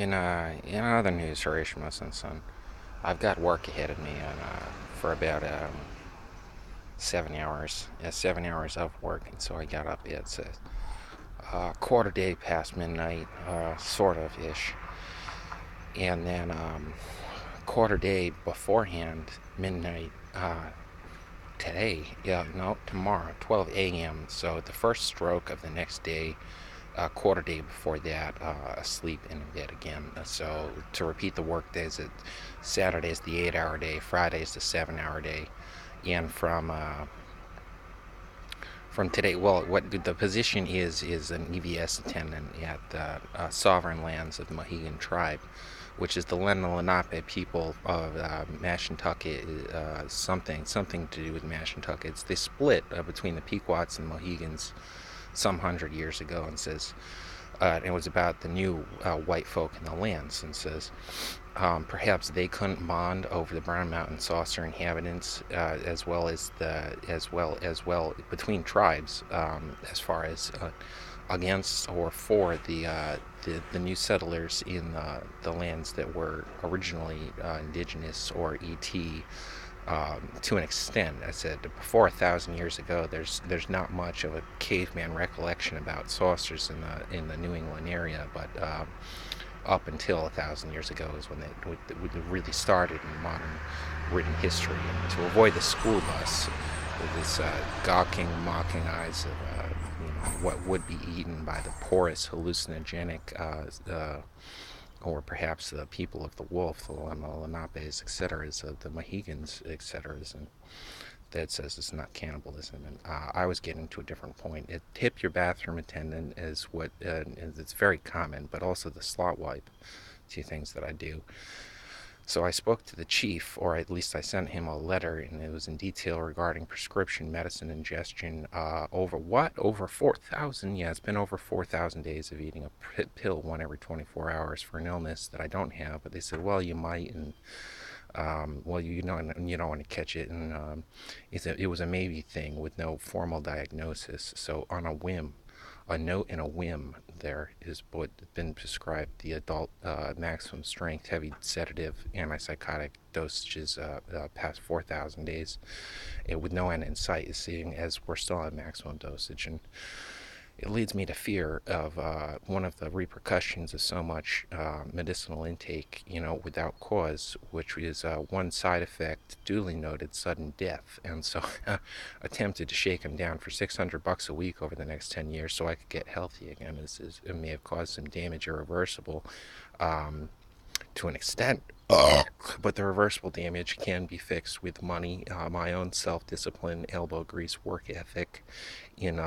In other news, Harish Musinson, I've got work ahead of me for about 7 hours. 7 hours of work, and so I got up at quarter day past midnight, sort of ish, and then quarter day beforehand, midnight today. Yeah, no, tomorrow, 12 a.m. So the first stroke of the next day, quarter day before that, asleep in bed again. So to repeat the work days, Saturday is the 8 hour day, Friday is the 7 hour day, and from today, well, what the position is an EVS attendant at the Sovereign Lands of the Mohegan Tribe, which is the Lenape people of Mashantucket, something to do with Mashantucket. It's the split between the Pequots and Mohegans some 100 years ago, and says it was about the new white folk in the lands, and says perhaps they couldn't bond over the Brown Mountain Saucer inhabitants, as well between tribes, as far as against or for the new settlers in the lands that were originally indigenous or ET. To an extent, I said before 1,000 years ago, there's not much of a caveman recollection about saucers in the New England area, but up until 1,000 years ago is when it really started in modern written history. And to avoid the school bus with this gawking, mocking eyes of what would be eaten by the porous, hallucinogenic, or perhaps the people of the wolf, the Lenapes, etc., the Mohegans, etc., and that says it's not cannibalism. And I was getting to a different point. Tip your bathroom attendant is what it's very common, but also the slot wipe. Two things that I do. So I spoke to the chief, or at least I sent him a letter, and it was in detail regarding prescription medicine ingestion. Over what? Over 4,000? Yeah, it's been over 4,000 days of eating a pill one every 24 hours for an illness that I don't have. But they said, well, you might, and well, you don't want to catch it, and it was a maybe thing with no formal diagnosis. So on a whim, a note and a whim, there is what has been prescribed the adult maximum strength heavy sedative antipsychotic dosages past 4,000 days, with no end in sight, seeing as we're still at maximum dosage. And it leads me to fear of one of the repercussions of so much medicinal intake, without cause, which is one side effect, duly noted, sudden death. And so, attempted to shake him down for $600 a week over the next 10 years so I could get healthy again. It may have caused some damage irreversible, um, to an extent. But the reversible damage can be fixed with money, my own self discipline, elbow grease, work ethic, in